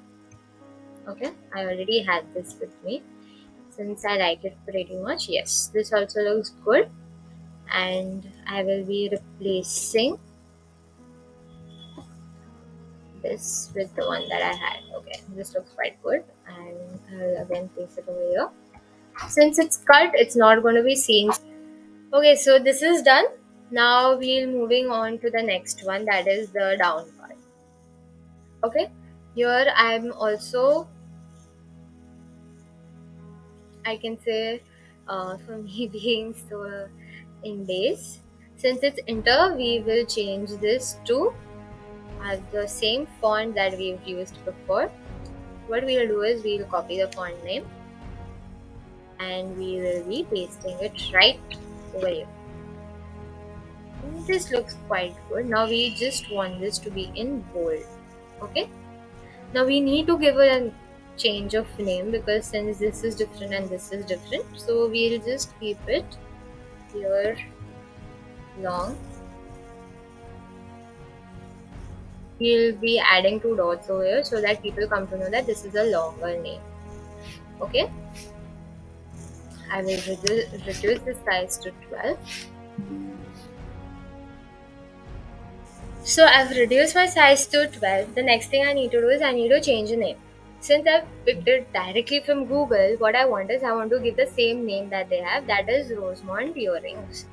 Okay, I already had this with me since I like it pretty much. Yes, this also looks good, and I will be replacing this with the one that I had. Okay, this looks quite good, and I will again place it over here. Since it's cut, it's not going to be seen. Okay, so this is done. Now we'll moving on to the next one, that is the down part. Okay, here I'm also, I can say, for me being so in days, since it's enter, we will change this to the same font that we've used before. What we'll do is we'll copy the font name and we will be pasting it right over here. This looks quite good. Now we just want this to be in bold. Okay, now we need to give it a change of name, because since this is different and this is different, so we'll just keep it here long. We'll be adding two dots over here so that people come to know that this is a longer name. Okay, I will reduce the size to 12. So I've reduced my size to 12. The next thing I need to do is I need to change the name. Since I've picked it directly from Google, what I want is I want to give the same name that they have, that is Rosemont Earrings.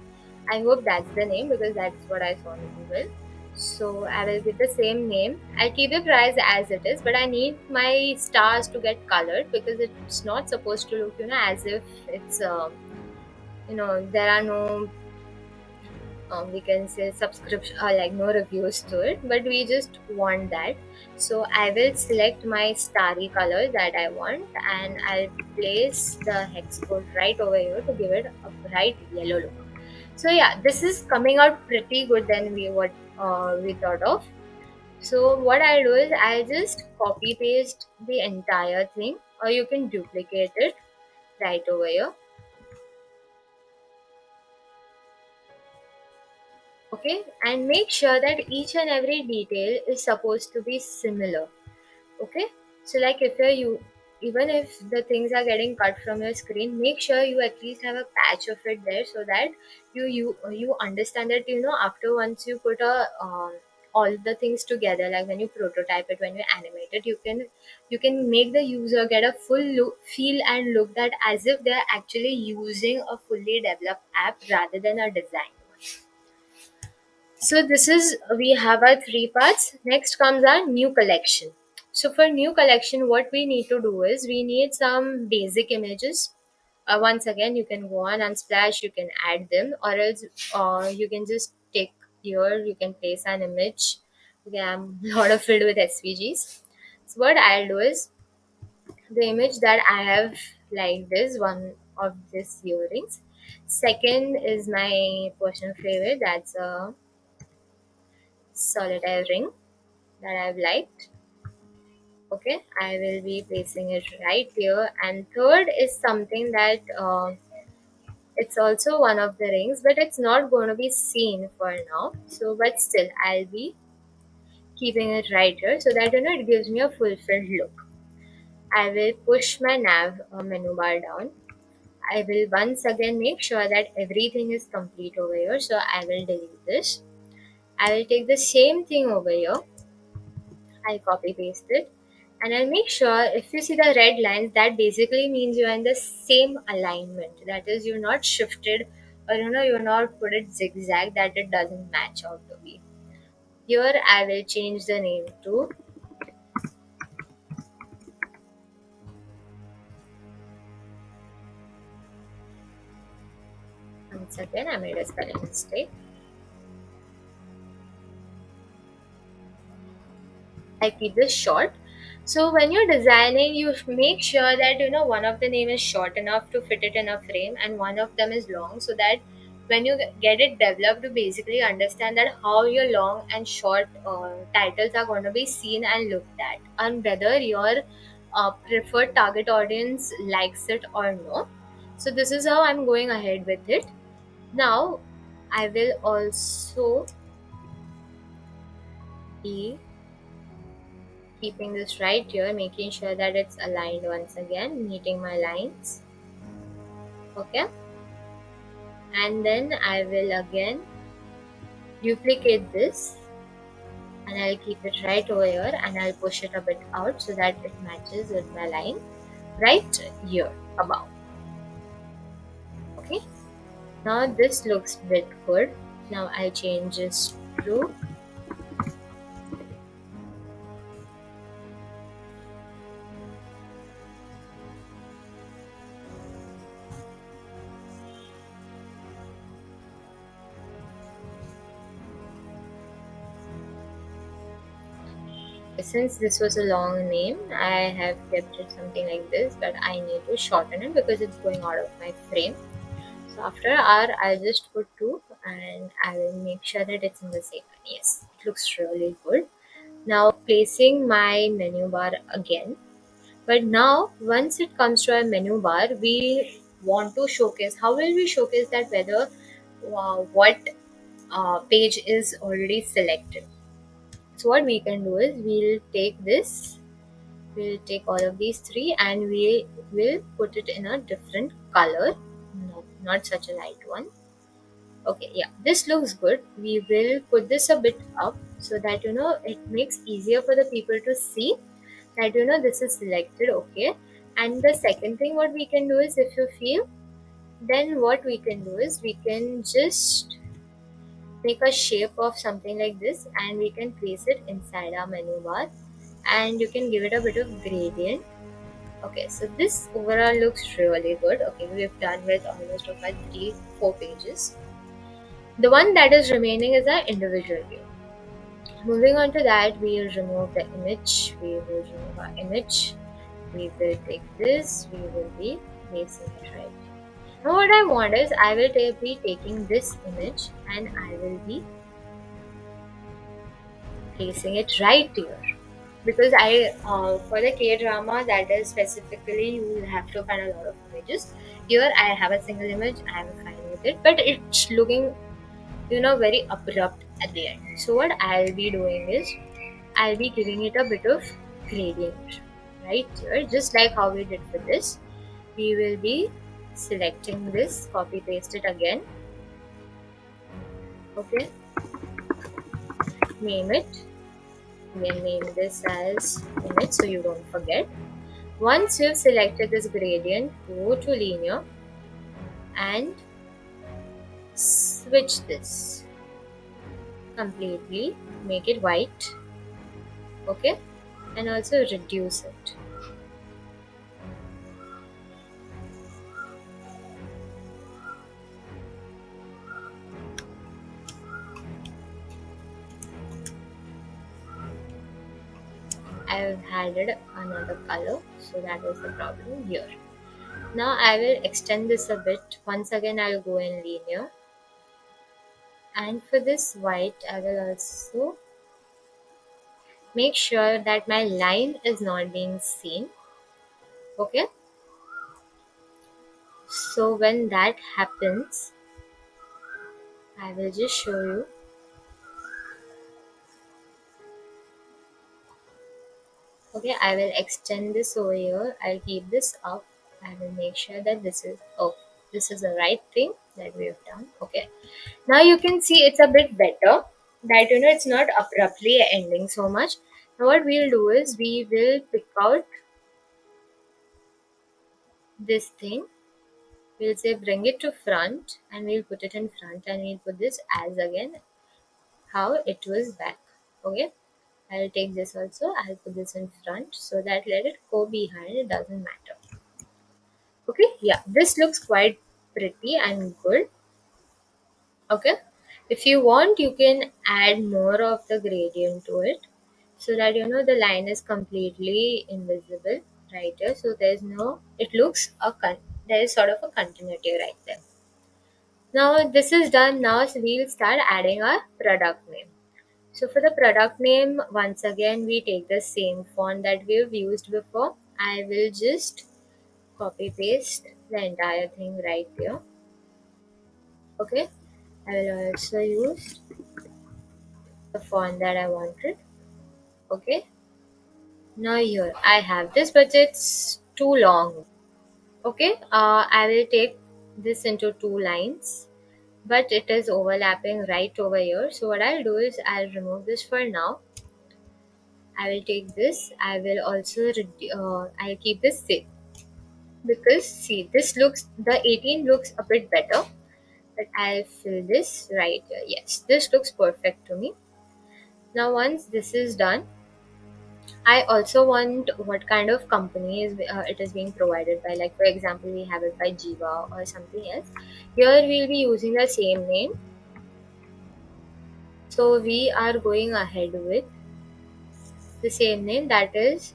I hope that's the name because that's what I saw on Google. So I will give the same name. I'll keep the price as it is, but I need my stars to get colored because it's not supposed to look, as if it's, there are no, we can say subscription or like no reviews to it, but we just want that. So I will select my starry color that I want and I'll place the hex code right over here to give it a bright yellow look. So yeah, this is coming out pretty good than we thought of. So what I'll do is I'll just copy paste the entire thing, or you can duplicate it right over here. Okay, and make sure that each and every detail is supposed to be similar. Okay, so like if you even if the things are getting cut from your screen, make sure you at least have a patch of it there so that you understand that after once you put all the things together, like when you prototype it, when you animate it, you can make the user get a full look, feel and look that as if they're actually using a fully developed app rather than a design one. So this is, we have our three parts. Next comes our new collection. So for new collection, what we need to do is we need some basic images. Once again, you can go on Unsplash, you can add them, or else you can just take here, you can place an image. Okay, I'm a lot of filled with SVGs. So what I'll do is the image that I have liked is one of these earrings. Second is my personal favorite. That's a solitaire ring that I've liked. Okay, I will be placing it right here. And third is something that it's also one of the rings, but it's not going to be seen for now. So, but still, I'll be keeping it right here so that it gives me a fulfilled look. I will push my nav menu bar down. I will once again make sure that everything is complete over here. So I will delete this. I will take the same thing over here. I copy paste it And I'll make sure if you see the red lines, that basically means you're in the same alignment. That is, you're not shifted, or you're not put it zigzag that it doesn't match out to be. Here I will change the name to, once again I made a spelling mistake. I keep this short. So when you're designing, you make sure that one of the name is short enough to fit it in a frame, and one of them is long, so that when you get it developed, you basically understand that how your long and short titles are going to be seen and looked at, and whether your preferred target audience likes it or not. So this is how I'm going ahead with it. Now I will also be keeping this right here, making sure that it's aligned once again, meeting my lines. Okay, and then I will again duplicate this, and I'll keep it right over here, and I'll push it a bit out so that it matches with my line right here above. Okay, now this looks bit good. Now I'll change this to, since this was a long name, I have kept it something like this, but I need to shorten it because it's going out of my frame. So after R, I'll just put 2, and I will make sure that it's in the same one. Yes, it looks really good. Now placing my menu bar again. But now once it comes to our menu bar, we want to showcase. How will we showcase that whether what page is already selected? So what we can do is we'll take all of these three, and we will put it in a different color. No, not such a light one. Okay, yeah, this looks good. We will put this a bit up so that it makes easier for the people to see that this is selected. Okay, and the second thing what we can do is, if you feel, then what we can do is we can just make a shape of something like this, and we can place it inside our menu bar, and you can give it a bit of gradient. Okay, so this overall looks really good. Okay, we've done with almost of our 3-4 pages. The one that is remaining is our individual view. Moving on to that, we will remove the image. We will remove our image. We will take this. We will be placing it right. Now what I want is, I will be taking this image, and I will be placing it right here. Because for the K drama, that is specifically, you will have to find a lot of images. Here I have a single image. I am fine with it, but it's looking very abrupt at the end. So what I'll be doing is, I'll be giving it a bit of gradient right here, just like how we did for this. We will be selecting this, copy paste it again. Okay, name it. Again, name this as image so you don't forget. Once you've selected this gradient, go to linear and switch this completely, make it white. Okay, and also reduce it. I've added another color, so that was the problem here. Now I will extend this a bit. Once again, I'll go in linear, and for this white, I will also make sure that my line is not being seen. Okay, so when that happens, I will just show you. Okay, I will extend this over here. I'll keep this up. I will make sure that this is the right thing that we have done. Okay, now you can see it's a bit better, that it's not abruptly ending so much. Now what we'll do is we will pick out this thing. We'll say bring it to front and we'll put it in front and we'll put this as again how it was back. Okay, I'll take this also, I'll put this in front so that let it go behind, it doesn't matter. Okay, yeah, this looks quite pretty and good. Okay, if you want you can add more of the gradient to it so that the line is completely invisible right here, so there's no, it looks there is sort of a continuity right there. Now this is done. Now so we'll start adding our product name. So for the product name, once again we take the same font that we've used before. I will just copy paste the entire thing right here. Okay, I will also use the font that I wanted. Okay, now here I have this, but it's too long. Okay, I will take this into two lines, but it is overlapping right over here. So what I'll do is I'll remove this for now. I will take this. I will also I'll keep this same because see this looks, the 18 looks a bit better, but I'll fill this right here. Yes, this looks perfect to me. Now once this is done, I also want what kind of company is it is being provided by. Like for example, we have it by Jiva or something else. Here we'll be using the same name. So we are going ahead with the same name, that is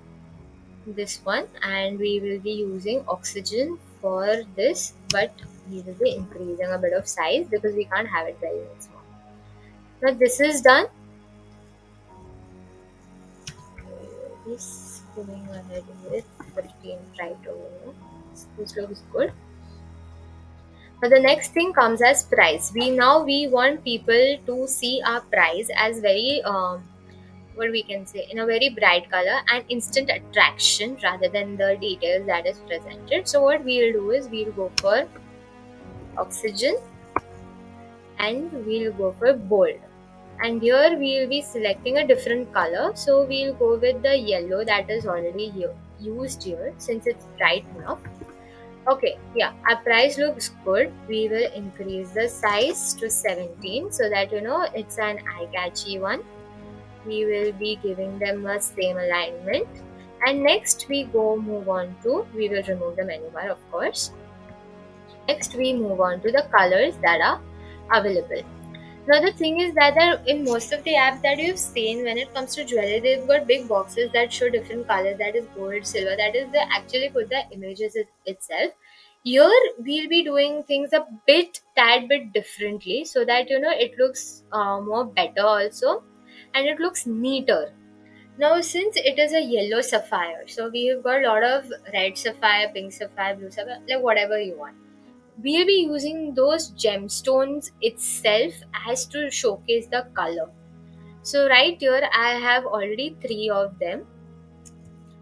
this one, and we will be using oxygen for this, but we will be increasing a bit of size because we can't have it very small. Now this is done. He's going ahead with 15 right over here. This looks good. Now the next thing comes as price. We want people to see our price as very what we can say, in a very bright color and instant attraction rather than the details that is presented. So what we'll do is we'll go for oxygen and we'll go for bold, and here we'll be selecting a different color. So we'll go with the yellow that is already used here since it's bright enough. Okay, yeah, our price looks good. We will increase the size to 17 so that it's an eye-catchy one. We will be giving them a same alignment, and next we move on to, we will remove the menu bar of course. Next we move on to the colors that are available. Now the thing is that in most of the apps that you've seen, when it comes to jewelry, they've got big boxes that show different colors, that is gold, silver, that is they actually put the images itself. Here we'll be doing things a tad bit differently so that it looks more better also, and it looks neater. Now since it is a yellow sapphire, so we've got a lot of red sapphire, pink sapphire, blue sapphire, like whatever you want. We'll be using those gemstones itself as to showcase the color. So right here I have already three of them.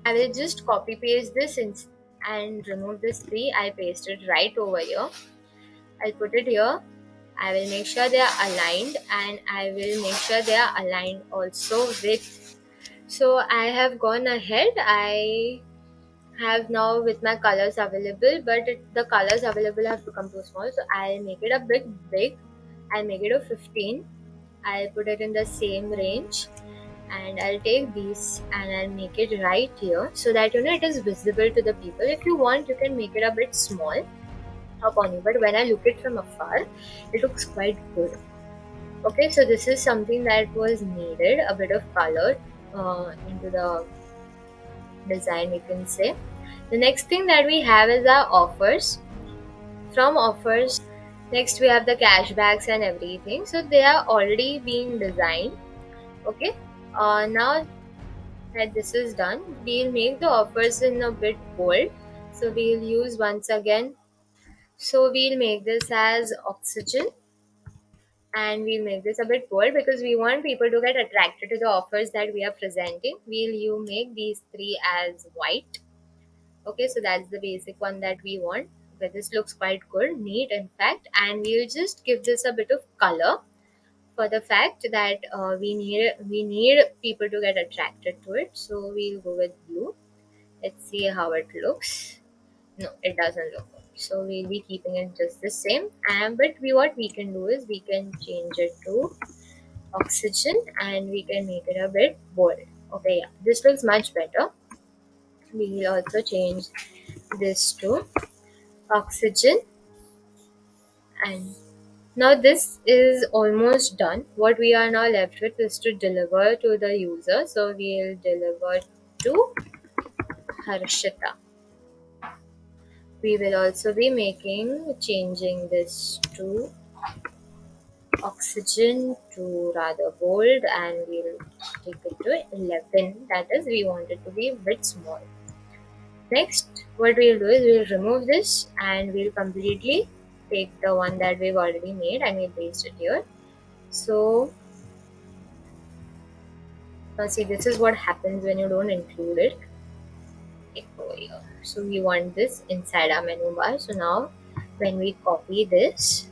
I will just copy paste this and remove this three. I paste it right over here. I'll put it here. I will make sure they are aligned, and I will make sure they are aligned also with. So I have gone ahead. I have now with my colors available, but the colors available have become too small, so I'll make it a bit big. I'll make it a 15. I'll put it in the same range, and I'll take these and I'll make it right here so that it is visible to the people. If you want, you can make it a bit small upon you, but when I look it from afar, it looks quite good. Okay, so this is something that was needed, a bit of color into the design, we can say. The next thing that we have is our offers. From offers, next we have the cashbacks and everything. So they are already being designed. Okay. Now that this is done, we'll make the offers in a bit bold. So we'll use once again. So we'll make this as oxygen, and we'll make this a bit bold because we want people to get attracted to the offers that we are presenting. You make these three as white. Okay, so that's the basic one that we want. But this looks quite good, neat in fact, and we'll just give this a bit of color for the fact that we need people to get attracted to it. So we'll go with blue. Let's see how it looks. No, it doesn't look good. So we'll be keeping it just the same. And but what we can do is we can change it to oxygen and we can make it a bit bold. Okay, yeah, this looks much better. We will also change this to oxygen, and now this is almost done. What we are now left with is to deliver to the user. So we'll deliver to Harshita. We will also be changing this to oxygen to rather bold, and we'll take it to 11. That is, we want it to be a bit small. Next, what we'll do is we'll remove this and we'll completely take the one that we've already made and we'll paste it here. So now see, this is what happens when you don't include it. Okay, over here. So we want this inside our menu bar. So now when we copy this,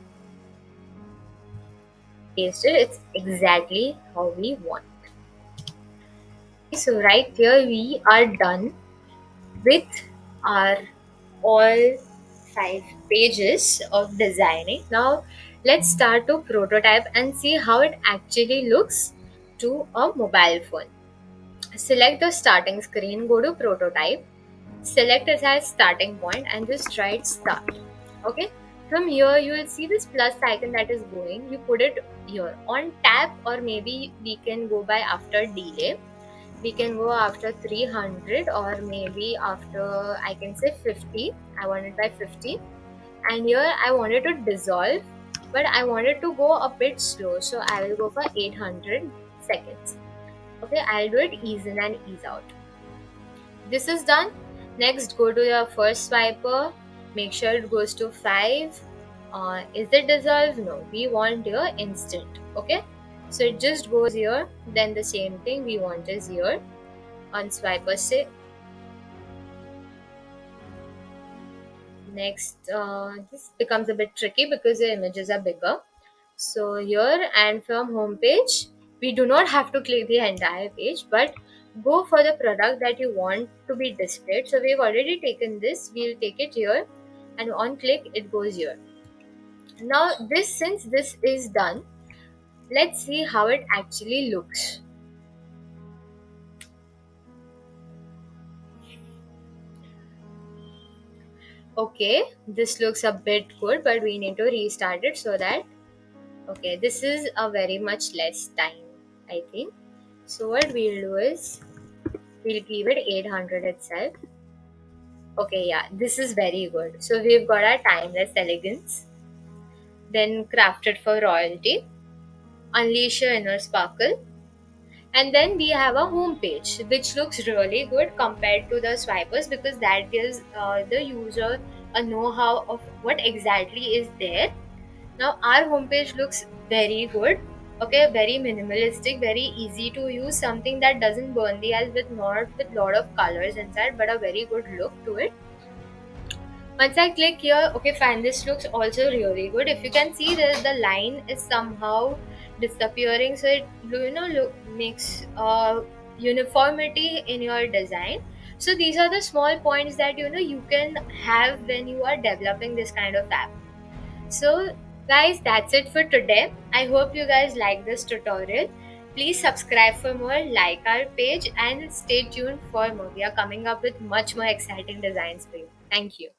paste it, it's exactly how we want. So right here we are done with our all 5 pages of designing. Now let's start to prototype and see how it actually looks to a mobile phone. Select the starting screen, go to prototype, select it as starting point and just write start. Okay, from here you will see this plus icon that is going. You put it here on tap, or maybe we can go by after delay. We can go after 300 or maybe after, I can say 50. I want it by 50, and here I wanted to dissolve, but I wanted to go a bit slow, so I will go for 800 seconds. Okay, I'll do it ease in and ease out. This is done. Next, go to your first swiper, make sure it goes to 5. Is it dissolved? No, we want your instant. Okay, so it just goes here. Then the same thing we want is here on swiper say. Next, this becomes a bit tricky because the images are bigger. So here and from home page, we do not have to click the entire page, but go for the product that you want to be displayed. So we've already taken this, we'll take it here, and on click it goes here. Now this, since this is done, let's see how it actually looks. Okay, this looks a bit good, but we need to restart it so that, okay, this is a very much less time, I think. So what we'll do is we'll keep it 800 itself. Okay, yeah, this is very good. So we've got our timeless elegance, then crafted for royalty, unleash your inner sparkle, and then we have a home page which looks really good compared to the swipers, because that gives the user a know-how of what exactly is there. Now our homepage looks very good. Okay, very minimalistic, very easy to use, something that doesn't burn the eyes with not with lot of colors inside, but a very good look to it. Once I click here, okay fine, this looks also really good. If you can see that the line is somehow disappearing, so it makes uniformity in your design. So these are the small points that you can have when you are developing this kind of app. So guys, that's it for today. I hope you guys like this tutorial. Please subscribe for more, like our page, and stay tuned for more. We are coming up with much more exciting designs for you. Thank you.